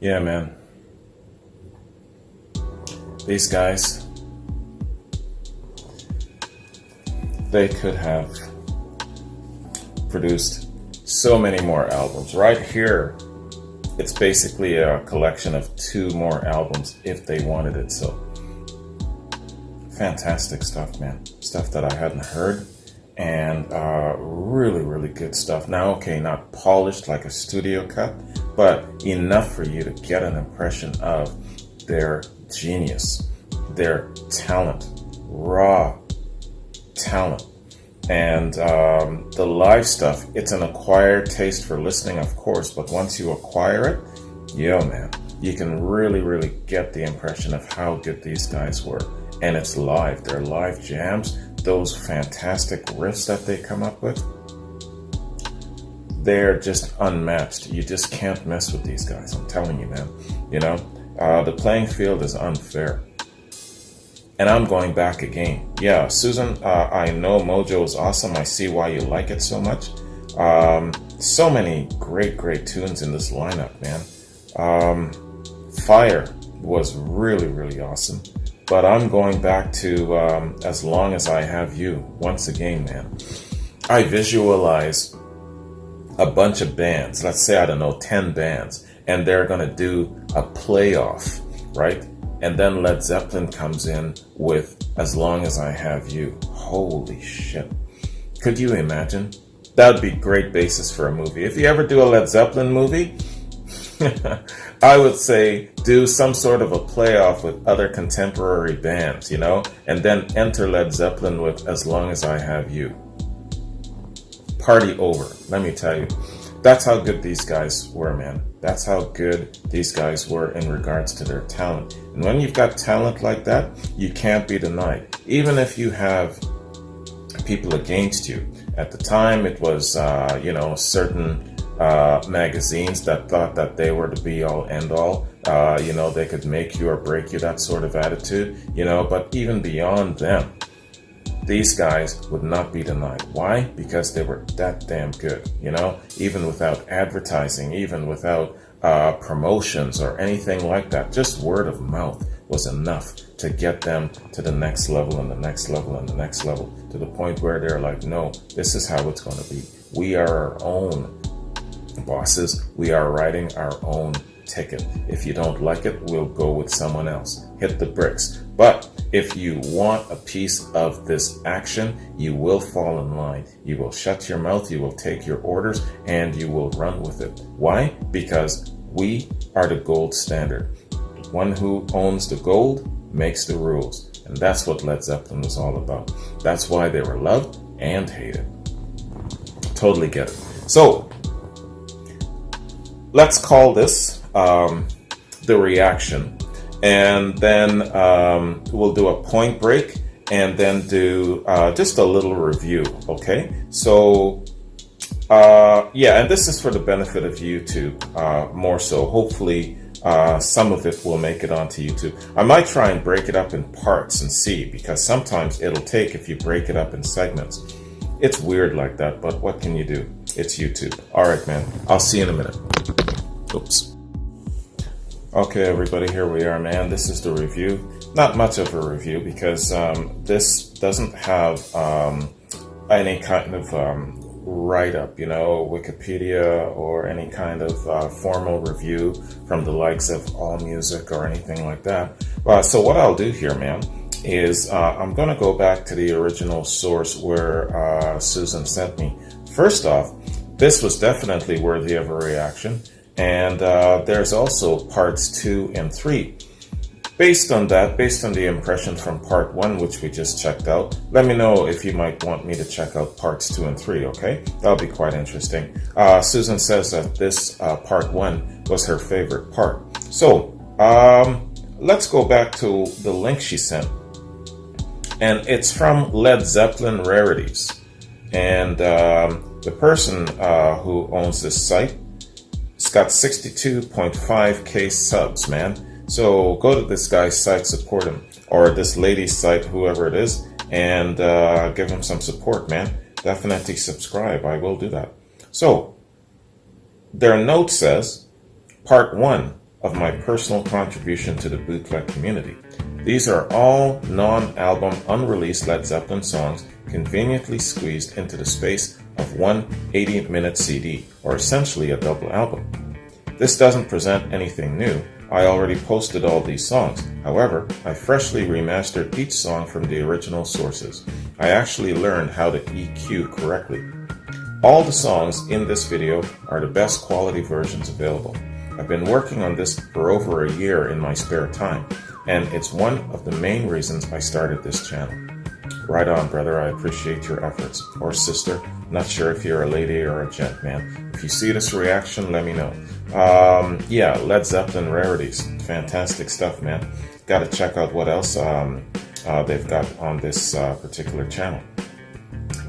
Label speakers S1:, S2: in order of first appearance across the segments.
S1: Yeah, man. These guys, they could have produced so many more albums. Right here, it's basically a collection of 2 more albums if they wanted it so. Fantastic stuff, man. Stuff that I hadn't heard, and really, really good stuff. Now, okay, not polished like a studio cut, but enough for you to get an impression of their genius, their talent, raw talent. And the live stuff, it's an acquired taste for listening, of course, but once you acquire it, yo, man, you can really, really get the impression of how good these guys were. And it's live. They're live jams. Those fantastic riffs that they come up with, they're just unmatched. You just can't mess with these guys. I'm telling you, man. You know, the playing field is unfair. And I'm going back again. Yeah, Susan, I know Mojo is awesome. I see why you like it so much. So many great, great tunes in this lineup, man. Fire was really, really awesome. But I'm going back to As Long As I Have You. Once again, man. I visualize a bunch of bands. Let's say, I don't know, 10 bands. And they're going to do a playoff, right? And then Led Zeppelin comes in with As Long As I Have You. Holy shit. Could you imagine? That would be great basis for a movie. If you ever do a Led Zeppelin movie, I would say do some sort of a playoff with other contemporary bands, you know, and then enter Led Zeppelin with As Long As I Have You. Party over, let me tell you. That's how good these guys were, man. That's how good these guys were in regards to their talent. And when you've got talent like that, you can't be denied. Even if you have people against you. At the time, it was, certain magazines that thought that they were the be-all, end-all. They could make you or break you, that sort of attitude. But even beyond them, these guys would not be denied. Why? Because they were that damn good, even without advertising, even without promotions or anything like that. Just word of mouth was enough to get them to the next level and the next level and the next level, to the point where they're like, no, this is how it's going to be. We are our own bosses. We are writing our own ticket. If you don't like it, we'll go with someone else. Hit the bricks. But if you want a piece of this action, you will fall in line. You will shut your mouth, you will take your orders, and you will run with it. Why? Because we are the gold standard. The one who owns the gold makes the rules. And that's what Led Zeppelin was all about. That's why they were loved and hated. Totally get it. So, let's call this the reaction. And then we'll do a point break and then do just a little review, okay? So, and this is for the benefit of YouTube more so. Hopefully, some of it will make it onto YouTube. I might try and break it up in parts and see, because sometimes it'll take if you break it up in segments. It's weird like that, but what can you do? It's YouTube. All right, man. I'll see you in a minute. Oops. Okay, everybody, here we are, man. This is the review. Not much of a review because this doesn't have any kind of write-up, Wikipedia or any kind of formal review from the likes of AllMusic or anything like that. So what I'll do here, man, is I'm going to go back to the original source where Susan sent me. First off, this was definitely worthy of a reaction. And there's also parts 2 and 3. Based on the impression from part 1, which we just checked out, let me know if you might want me to check out parts 2 and 3, okay? That'll be quite interesting. Susan says that this part 1 was her favorite part. So, let's go back to the link she sent. And it's from Led Zeppelin Rarities. And the person who owns this site, it's got 62.5k subs, man. So go to this guy's site, support him, or this lady's site, whoever it is, and give him some support, man. Definitely subscribe. I will do that. So their note says, part 1 of my personal contribution to the bootleg community. These are all non-album, unreleased Led Zeppelin songs conveniently squeezed into the space of one 80-minute CD, or essentially a double album. This doesn't present anything new. I already posted all these songs. However, I freshly remastered each song from the original sources. I actually learned how to EQ correctly. All the songs in this video are the best quality versions available. I've been working on this for over a year in my spare time, and it's one of the main reasons I started this channel. Right on, brother. I appreciate your efforts. Or sister. Not sure if you're a lady or a gent, man. If you see this reaction, let me know. Yeah, Led Zeppelin rarities. Fantastic stuff, man. Gotta check out what else they've got on this particular channel.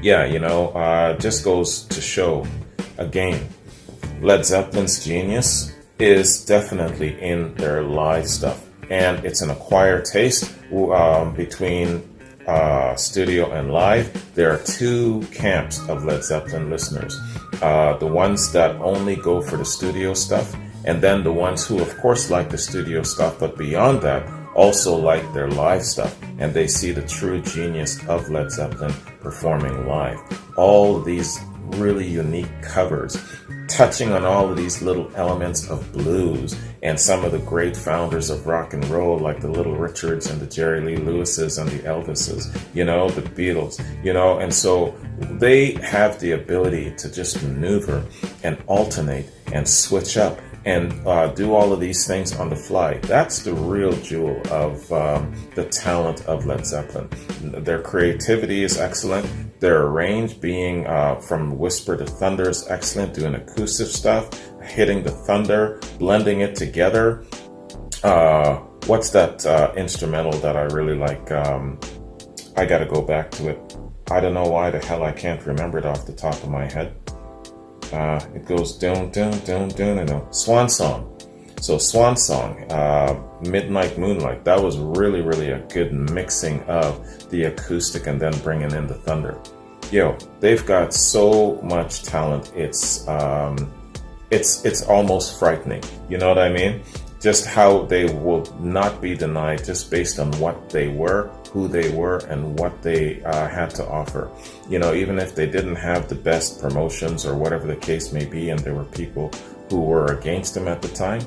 S1: Yeah, you know, just goes to show, again, Led Zeppelin's genius is definitely in their live stuff. And it's an acquired taste between studio and live. There are two camps of Led Zeppelin listeners. The ones that only go for the studio stuff, and then the ones who, of course, like the studio stuff, but beyond that, also like their live stuff, and they see the true genius of Led Zeppelin performing live. All of these really unique covers, touching on all of these little elements of blues and some of the great founders of rock and roll, like the Little Richards and the Jerry Lee Lewises and the Elvises, you know, the Beatles, you know, and so they have the ability to just maneuver and alternate and switch up and do all of these things on the fly. That's the real jewel of the talent of Led Zeppelin. Their creativity is excellent. Their range, being from whisper to thunder, is excellent. Doing acoustic stuff, hitting the thunder, blending it together. What's that instrumental that I really like? I got to go back to it. I don't know why the hell I can't remember it off the top of my head. It goes down, down, down, down, and Swan Song. So Swan Song, Midnight Moonlight, that was really, really a good mixing of the acoustic and then bringing in the thunder. Yo, they've got so much talent. It's almost frightening. You know what I mean? Just how they will not be denied just based on what they were, who they were, and what they had to offer. You know, even if they didn't have the best promotions or whatever the case may be, and there were people who were against them at the time,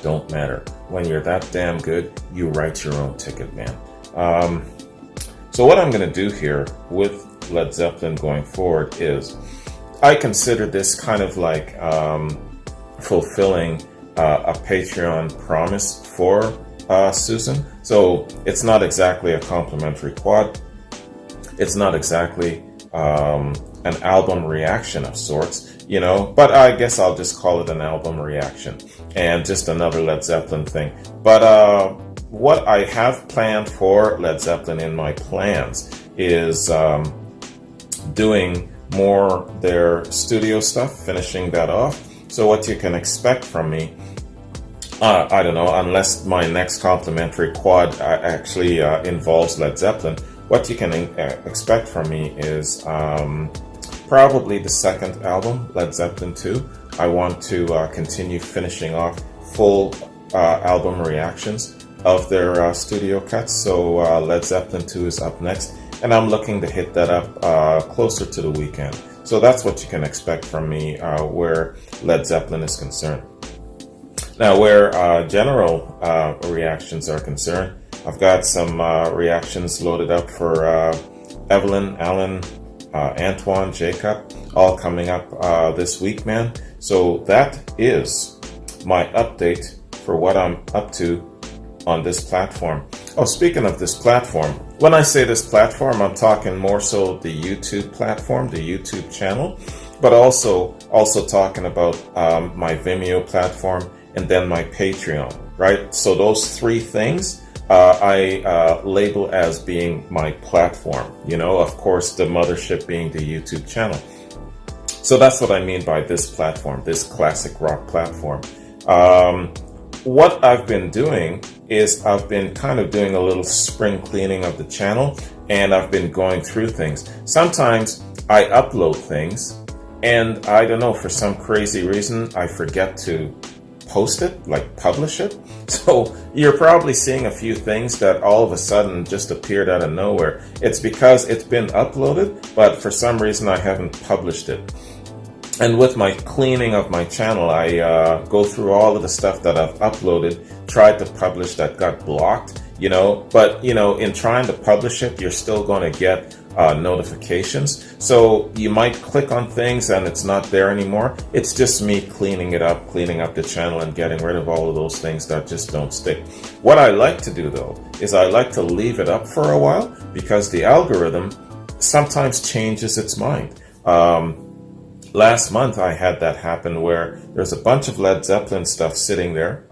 S1: don't matter. When you're that damn good, you write your own ticket, man. So what I'm going to do here with Led Zeppelin going forward is I consider this kind of like fulfilling a Patreon promise for Susan. So it's not exactly a complimentary quad. It's not exactly an album reaction of sorts, you know, but I guess I'll just call it an album reaction and just another Led Zeppelin thing. But what I have planned for Led Zeppelin in my plans is doing more their studio stuff, finishing that off. So what you can expect from me, I don't know, unless my next complimentary quad actually involves Led Zeppelin, what you can expect from me is probably the second album, Led Zeppelin 2. I want to continue finishing off full album reactions of their studio cuts. So Led Zeppelin 2 is up next, and I'm looking to hit that up closer to the weekend. So that's what you can expect from me where Led Zeppelin is concerned. Now, where general reactions are concerned, I've got some reactions loaded up for Evelyn, Alan, Antoine, Jacob, all coming up this week, man. So that is my update for what I'm up to on this platform. Oh, speaking of this platform, when I say this platform, I'm talking more so the YouTube platform, the YouTube channel, but also talking about my Vimeo platform and then my Patreon, right? So those three things I label as being my platform, you know, of course, the mothership being the YouTube channel. So that's what I mean by this platform, this classic rock platform. What I've been doing is I've been kind of doing a little spring cleaning of the channel, and I've been going through things. Sometimes I upload things and I don't know, for some crazy reason, I forget to post it, like publish it. So you're probably seeing a few things that all of a sudden just appeared out of nowhere. It's because it's been uploaded, but for some reason I haven't published it. And with my cleaning of my channel, I go through all of the stuff that I've uploaded, tried to publish that got blocked, but in trying to publish it, you're still going to get notifications. So you might click on things and it's not there anymore. It's just me cleaning up the channel and getting rid of all of those things that just don't stick. What I like to do though, is I like to leave it up for a while, because the algorithm sometimes changes its mind. Last month I had that happen where there's a bunch of Led Zeppelin stuff sitting there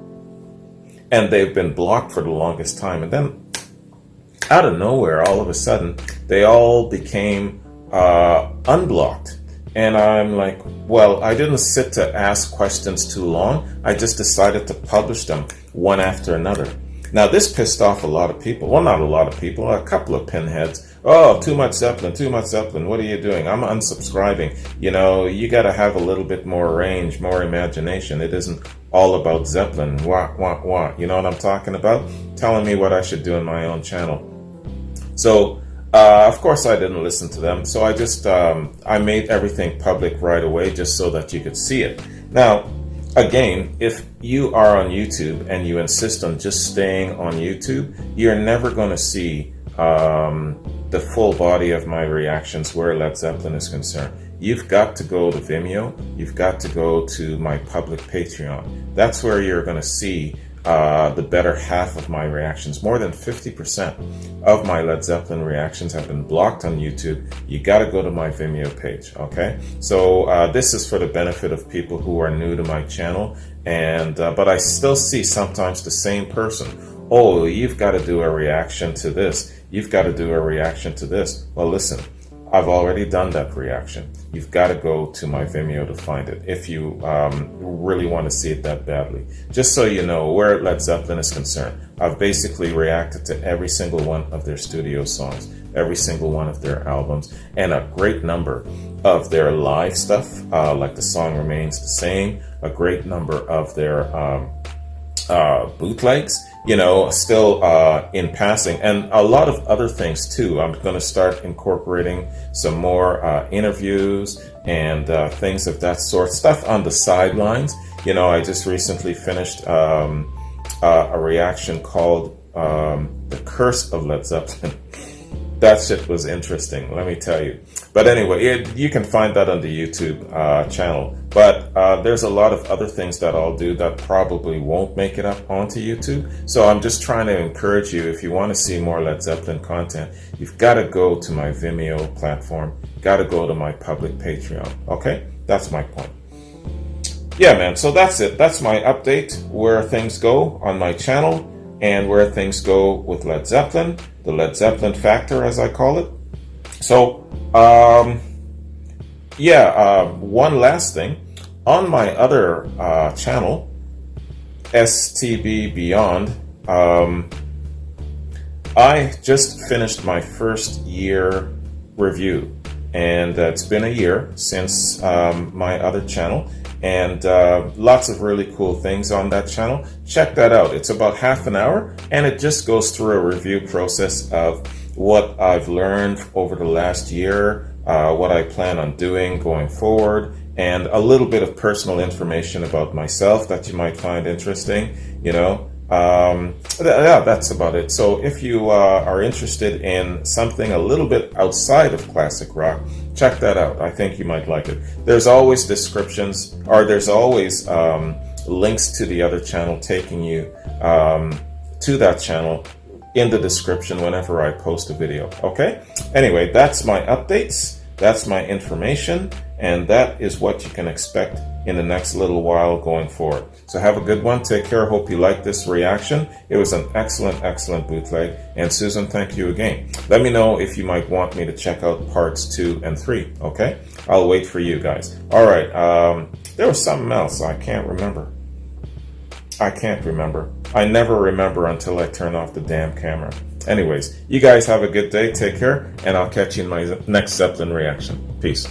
S1: and they've been blocked for the longest time, and then out of nowhere, all of a sudden, they all became unblocked. And I'm like, well, I didn't sit to ask questions too long. I just decided to publish them one after another. Now, this pissed off a lot of people. Well, not a lot of people, a couple of pinheads. Oh, too much Zeppelin. What are you doing? I'm unsubscribing. You got to have a little bit more range, more imagination. It isn't all about Zeppelin. Wah. You know what I'm talking about? Telling me what I should do in my own channel. So, of course, I didn't listen to them. So I just, I made everything public right away just so that you could see it. Now, again, if you are on YouTube and you insist on just staying on YouTube, you're never going to see the full body of my reactions where Led Zeppelin is concerned. You've got to go to Vimeo. You've got to go to my public Patreon. That's where you're going to see the better half of my reactions. More than 50% of my Led Zeppelin reactions have been blocked on YouTube. You got to go to my Vimeo page, okay? So this is for the benefit of people who are new to my channel, and but I still see sometimes the same person. Oh, you've got to do a reaction to this. You've got to do a reaction to this. Well, listen, I've already done that reaction. You've got to go to my Vimeo to find it if you really want to see it that badly. Just so you know, where Led Zeppelin is concerned, I've basically reacted to every single one of their studio songs, every single one of their albums, and a great number of their live stuff, like The Song Remains the Same, a great number of their bootlegs, still in passing, and a lot of other things too. I'm going to start incorporating some more interviews and things of that sort, stuff on the sidelines. I just recently finished a reaction called The Curse of Led Zeppelin. That shit was interesting, let me tell you. But anyway, you can find that on the YouTube channel. But there's a lot of other things that I'll do that probably won't make it up onto YouTube. So I'm just trying to encourage you, if you want to see more Led Zeppelin content, you've got to go to my Vimeo platform. Got to go to my public Patreon. Okay? That's my point. Yeah, man. So that's it. That's my update, where things go on my channel and where things go with Led Zeppelin, the Led Zeppelin factor, as I call it. So, one last thing. On my other channel, STB Beyond, I just finished my first year review, and it's been a year since my other channel, and lots of really cool things on that channel. Check that out. It's about half an hour, and it just goes through a review process of what I've learned over the last year, what I plan on doing going forward, and a little bit of personal information about myself that you might find interesting. That's about it. So if you are interested in something a little bit outside of classic rock, check that out. I think you might like it. There's always descriptions, or there's always links to the other channel taking you to that channel in the description whenever I post a video. Okay? Anyway, that's my updates. That's my information. And that is what you can expect in the next little while going forward. So have a good one. Take care. Hope you like this reaction. It was an excellent, excellent bootleg. And Susan, thank you again. Let me know if you might want me to check out parts 2 and 3. Okay? I'll wait for you guys. All right. There was something else. I can't remember. I never remember until I turn off the damn camera. Anyways, you guys have a good day. Take care. And I'll catch you in my next Zeppelin reaction. Peace.